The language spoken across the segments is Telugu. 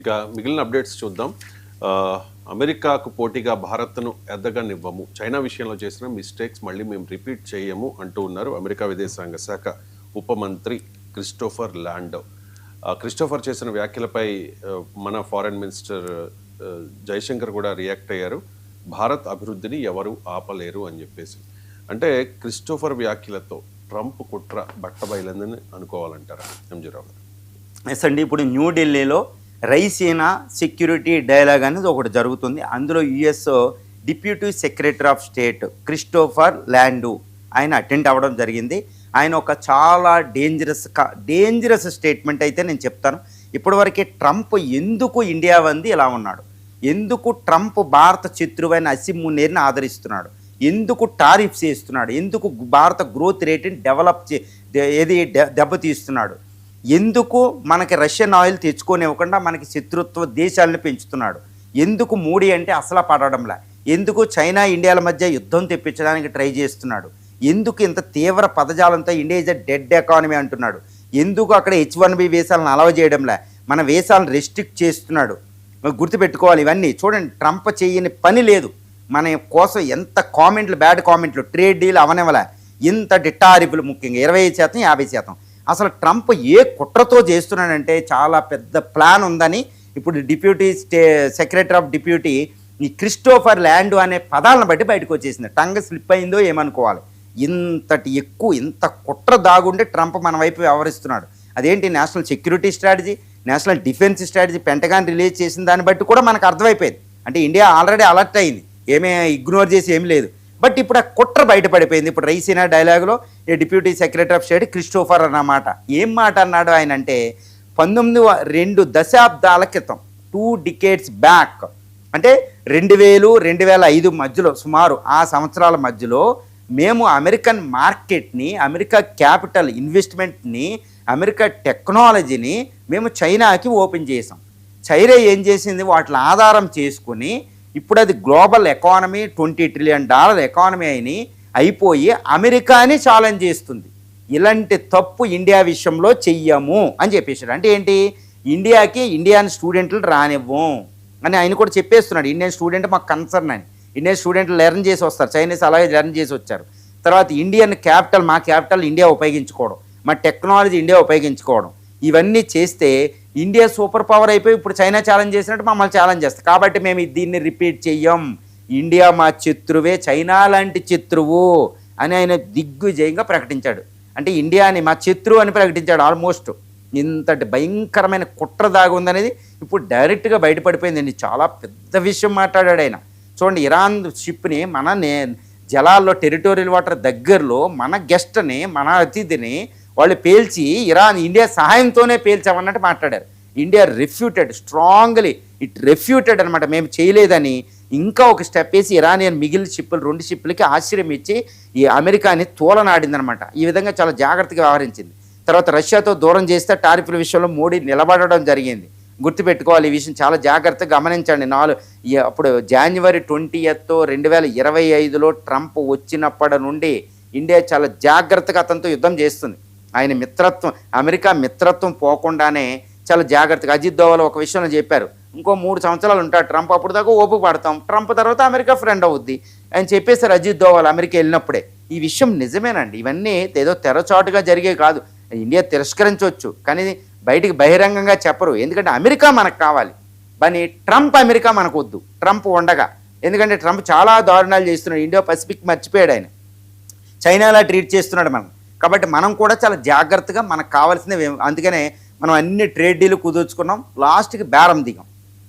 ఇక మిగిలిన అప్డేట్స్ చూద్దాం. అమెరికాకు పోటీగా భారత్ను ఎదగనివ్వము, చైనా విషయంలో చేసిన మిస్టేక్స్ మళ్ళీ మేము రిపీట్ చేయము అంటూ ఉన్నారు అమెరికా విదేశాంగ శాఖ ఉప మంత్రి క్రిస్టోఫర్ ల్యాండో. క్రిస్టోఫర్ చేసిన వ్యాఖ్యలపై మన ఫారెన్ మినిస్టర్ జైశంకర్ కూడా రియాక్ట్ అయ్యారు. భారత్ అభివృద్ధిని ఎవరు ఆపలేరు అని చెప్పేసి. అంటే క్రిస్టోఫర్ వ్యాఖ్యలతో ట్రంప్ కుట్ర బట్టబయలందని అనుకోవాలంటారా ఎంజీరావు గారు? ఎస్ అండి, ఇప్పుడు న్యూఢిల్లీలో రైసీనా సెక్యూరిటీ డైలాగ్ అనేది ఒకటి జరుగుతుంది. అందులో US deputy secretary of state Christopher Landau ఆయన అటెండ్ అవ్వడం జరిగింది. ఆయన ఒక చాలా డేంజరస్ స్టేట్మెంట్ అయితే నేను చెప్తాను. ఇప్పటివరకే ట్రంప్ ఎందుకు ఇండియా వంది ఇలా ఉన్నాడు, ఎందుకు ట్రంప్ భారత శత్రువైన అసిమ్ మునీర్ని ఆదరిస్తున్నాడు, ఎందుకు టారిఫ్స్ చేస్తున్నాడు, ఎందుకు భారత గ్రోత్ రేట్ని దెబ్బతీస్తున్నాడు, ఎందుకు మనకి రష్యన్ ఆయిల్ తెచ్చుకోనివ్వకుండా మనకి శత్రుత్వ దేశాలను పెంచుతున్నాడు, ఎందుకు మోడీ అంటే అసలు పడడంలా, ఎందుకు చైనా ఇండియాల మధ్య యుద్ధం తెప్పించడానికి ట్రై చేస్తున్నాడు, ఎందుకు ఇంత తీవ్ర పదజాలంతో India is a dead economy అంటున్నాడు, ఎందుకు అక్కడ H1B వీసాలను అలవ చేయడంలా మన వీసాలను రెస్ట్రిక్ట్ చేస్తున్నాడు. గుర్తుపెట్టుకోవాలి ఇవన్నీ. చూడండి, ట్రంప్ చేయని పని లేదు. మన కోసం ఎంత కామెంట్లు, బ్యాడ్ కామెంట్లు, ట్రేడ్ డీల్ అవనివ్వలే, ఇంతటి టారిఫ్లు, ముఖ్యంగా 25%, 50%. అసలు ట్రంప్ ఏ కుట్రతో చేస్తున్నాడంటే చాలా పెద్ద ప్లాన్ ఉందని ఇప్పుడు డిప్యూటీ సెక్రటరీ ఆఫ్ డిప్యూటీ ఈ క్రిస్టోఫర్ ల్యాండో అనే పదాలను బట్టి బయటకు వచ్చేసింది. టంగ్ స్లిప్ అయిందో ఏమనుకోవాలి. ఇంత కుట్ర దాగుండే ట్రంప్ మన వైపు వ్యవహరిస్తున్నాడు. అదేంటి, national security strategy, national defence strategy pentagon release చేసిన దాన్ని బట్టి కూడా మనకు అర్థమైపోయింది. అంటే ఇండియా ఆల్రెడీ అలర్ట్ అయింది, ఏమీ ఇగ్నోర్ చేసి ఏం లేదు. బట్ ఇప్పుడు ఆ కుట్ర బయటపడిపోయింది. ఇప్పుడు రైసీనా డైలాగులో ఈ deputy secretary of state Christopher అన్నమాట ఏం మాట అన్నాడు ఆయన అంటే, 2 దశాబ్దాల క్రితం 2 decades బ్యాక్, అంటే 2000, 2005 మధ్యలో, సుమారు ఆ సంవత్సరాల మధ్యలో మేము అమెరికన్ మార్కెట్ని, అమెరికా క్యాపిటల్ ఇన్వెస్ట్మెంట్ని, అమెరికా టెక్నాలజీని మేము చైనాకి ఓపెన్ చేసాం. చైనా ఏం చేసింది, వాటిని ఆధారం చేసుకుని ఇప్పుడు అది గ్లోబల్ ఎకానమీ, $20 trillion ఎకానమీ అయిపోయి అమెరికాని ఛాలెంజ్ చేస్తుంది. ఇలాంటి తప్పు ఇండియా విషయంలో చెయ్యము అని చెప్పేసాడు. అంటే ఏంటి, ఇండియాకి ఇండియన్ స్టూడెంట్లు రానివ్వం అని ఆయన కూడా చెప్పేస్తున్నాడు. ఇండియన్ స్టూడెంట్ మాకు కన్సర్న్ అని. ఇండియన్ స్టూడెంట్లు లెర్న్ చేసి వస్తారు, చైనీస్ అలాగే లెర్న్ చేసి వచ్చారు. తర్వాత ఇండియన్ క్యాపిటల్, మా క్యాపిటల్ ఇండియా ఉపయోగించుకోవడం, మా టెక్నాలజీ ఇండియా ఉపయోగించుకోవడం, ఇవన్నీ చేస్తే ఇండియా సూపర్ పవర్ అయిపోయి ఇప్పుడు చైనా ఛాలెంజ్ చేసినట్టు మమ్మల్ని ఛాలెంజ్ చేస్తాం. కాబట్టి మేము దీన్ని రిపీట్ చెయ్యం, ఇండియా మా శత్రువే, చైనా లాంటి శత్రువు అని ఆయన దిగ్విజయంగా ప్రకటించాడు. అంటే ఇండియాని మా శత్రువు అని ప్రకటించాడు. ఆల్మోస్ట్ ఇంతటి భయంకరమైన కుట్ర దాగి ఉందనేది ఇప్పుడు డైరెక్ట్గా బయటపడిపోయిందండి. చాలా పెద్ద విషయం మాట్లాడాడు ఆయన. చూడండి, ఇరాన్ షిప్ని మన జలాల్లో, టెరిటోరియల్ వాటర్ దగ్గరలో మన గెస్ట్ని, మన అతిథిని వాళ్ళు పేల్చి ఇండియా సహాయంతోనే పేల్చామన్నట్టు మాట్లాడారు. ఇండియా రెఫ్యూటెడ్, స్ట్రాంగ్లీ రెఫ్యూటెడ్ అనమాట, మేము చేయలేదని. ఇంకా ఒక స్టెప్ వేసి ఇరానియన్ మిగిలిన షిప్పులు, 2 షిప్పులకి ఆశ్రయం ఇచ్చి ఈ అమెరికాని తోలనాడిందనమాట. ఈ విధంగా చాలా జాగ్రత్తగా వ్యవహరించింది. తర్వాత రష్యాతో దూరం చేస్తే టారిఫ్ల విషయంలో మోడీ నిలబడడం జరిగింది. గుర్తుపెట్టుకోవాలి, ఈ విషయం చాలా జాగ్రత్తగా గమనించండి. అప్పుడు January 20th, 2025లో ట్రంప్ వచ్చినప్పటి నుండి ఇండియా చాలా జాగ్రత్తగా అతనితో యుద్ధం చేస్తుంది. ఆయన మిత్రత్వం, అమెరికా మిత్రత్వం పోకుండానే చాలా జాగ్రత్తగా. అజిత్ దోవల్ ఒక విషయంలో చెప్పారు, ఇంకో 3 సంవత్సరాలు ఉంటాడు ట్రంప్, అప్పుడు దాకా ఓపిక పడతాం, ట్రంప్ తర్వాత అమెరికా ఫ్రెండ్ అవుద్ది అని చెప్పేశారు అజిత్ దోవల్ అమెరికా వెళ్ళినప్పుడే. ఈ విషయం నిజమేనండి. ఇవన్నీ ఏదో తెరచాటుగా జరిగే కాదు. ఇండియా తిరస్కరించవచ్చు, కానీ బయటికి బహిరంగంగా చెప్పరు. ఎందుకంటే అమెరికా మనకు కావాలి, కానీ ట్రంప్ అమెరికా మనకు వద్దు, ట్రంప్ ఉండగా. ఎందుకంటే ట్రంప్ చాలా దారుణాలు చేస్తున్నాడు. ఇండియా పసిఫిక్ మర్చిపోయాడు ఆయన, చైనాలా ట్రీట్ చేస్తున్నాడు మనం. కాబట్టి మనం కూడా చాలా జాగ్రత్తగా మనకు కావాల్సినవి, అందుకనే మనం అన్ని ట్రేడ్ డీలు కుదుర్చుకున్నాం, లాస్ట్కి బేరం దిగాం.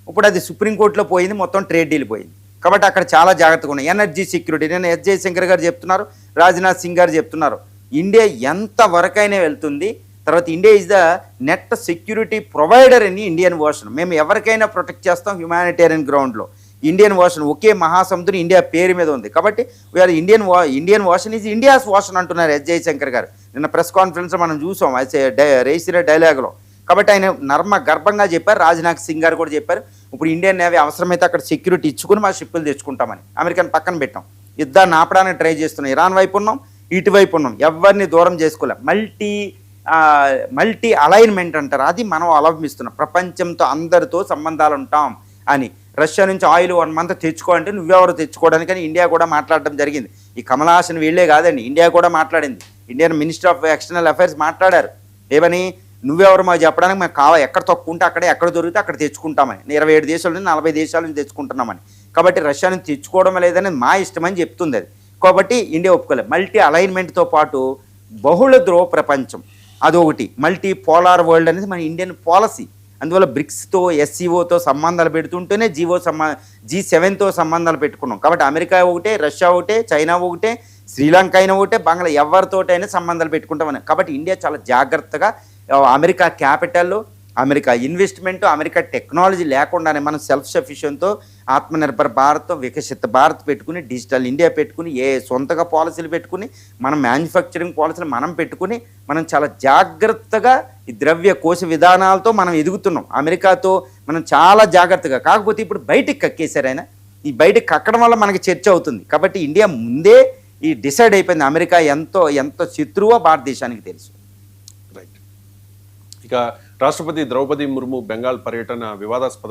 ఇప్పుడు అది సుప్రీంకోర్టులో పోయింది, మొత్తం ట్రేడ్ డీల్ పోయింది. కాబట్టి అక్కడ చాలా జాగ్రత్తగా ఉన్నాయి. ఎనర్జీ సెక్యూరిటీ, నేను ఎస్ జయశంకర్ గారు చెప్తున్నారు, రాజ్నాథ్ సింగ్ గారు చెప్తున్నారు, ఇండియా ఎంత వరకైనా వెళ్తుంది. తర్వాత India is the net security provider in Indian ocean. మేము ఎవరికైనా ప్రొటెక్ట్ చేస్తాం హ్యుమానిటేరియన్ గ్రౌండ్లో. ఇండియన్ ఓషన్ ఒకే మహాసముద్రం ఇండియా పేరు మీద ఉంది. కాబట్టి we are Indian Ocean is India's ocean అంటున్నారు ఎస్ జయశంకర్ గారు. నిన్న ప్రెస్ కాన్ఫరెన్స్లో మనం చూసాం రైసీనా డైలాగ్లో. కాబట్టి ఆయన నర్మ గర్భంగా చెప్పారు. రాజ్నాథ్ సింగ్ గారు కూడా చెప్పారు, ఇప్పుడు ఇండియన్ నేవీ అవసరమైతే అక్కడ సెక్యూరిటీ ఇచ్చుకుని మా షిప్పులు తెచ్చుకుంటామని. అమెరికాని పక్కన పెట్టాం, యుద్ధాన్ని ఆపడానికి ట్రై చేస్తున్నాం. ఇరాన్ వైపు ఉన్నాం, ఇటువైపు ఉన్నాం, ఎవరిని దూరం చేసుకోలేం. మల్టీ మల్టీ అలైన్మెంట్ అంటారు, అది మనం అవలంబిస్తున్నాం. ప్రపంచంతో అందరితో సంబంధాలు ఉంటాం అని. రష్యా నుంచి ఆయిల్ 1 మంత్ తెచ్చుకో అంటే నువ్వెవరు తెచ్చుకోవడానికని ఇండియా కూడా మాట్లాడడం జరిగింది. ఈ కమల్ హాసన్ వీళ్ళే కాదండి, ఇండియా కూడా మాట్లాడింది. Indian minister of external affairs మాట్లాడారు. ఏమని? నువ్వెవరు మాకు చెప్పడానికి మేము ఎక్కడ తక్కువ ఉంటే అక్కడే, ఎక్కడ దొరికితే అక్కడ తెచ్చుకుంటామని. 27 దేశాల నుంచి 40 దేశాల నుంచి తెచ్చుకుంటున్నామని. కాబట్టి రష్యా నుంచి తెచ్చుకోవడం లేదని మా ఇష్టం అని చెప్తుంది అది. కాబట్టి ఇండియా ఒప్పుకోలేదు. మల్టీ అలైన్మెంట్తో పాటు బహుళ ధ్రువ ప్రపంచం అదొకటి. మల్టీ పోలార్ వరల్డ్ అనేది మన ఇండియన్ పాలసీ. అందువల్ల బ్రిక్స్తో, ఎస్సీఓతో సంబంధాలు పెడుతుంటేనే G7తో సంబంధాలు పెట్టుకున్నాం. కాబట్టి అమెరికా ఒకటే, రష్యా ఒకటే, చైనా ఒకటే, శ్రీలంక అయినా ఒకటే, బంగ్లా ఎవరితోటైనా సంబంధాలు పెట్టుకుంటామని. కాబట్టి ఇండియా చాలా జాగ్రత్తగా America capital, America investment, America technology లేకుండానే మనం సెల్ఫ్ సఫిషియెంట్తో ఆత్మనిర్భర్ భారత్, వికసిత భారత్ పెట్టుకుని, డిజిటల్ ఇండియా పెట్టుకుని, సొంతగా పాలసీలు పెట్టుకుని, మనం మ్యానుఫ్యాక్చరింగ్ పాలసీలు మనం పెట్టుకుని, మనం చాలా జాగ్రత్తగా ఈ ద్రవ్య కోశ విధానాలతో మనం ఎదుగుతున్నాం. అమెరికాతో మనం చాలా జాగ్రత్తగా. కాకపోతే ఇప్పుడు బయటికి కక్కేశారు ఆయన. ఈ బయటికి కక్కడం వల్ల మనకి చర్చ అవుతుంది. కాబట్టి ఇండియా ముందే ఈ డిసైడ్ అయిపోయింది అమెరికా ఎంత శత్రువో భారతదేశానికి తెలుసు. రైట్. ఇక రాష్ట్రపతి ద్రౌపది ముర్ము బెంగాల్ పర్యటన వివాదాస్పద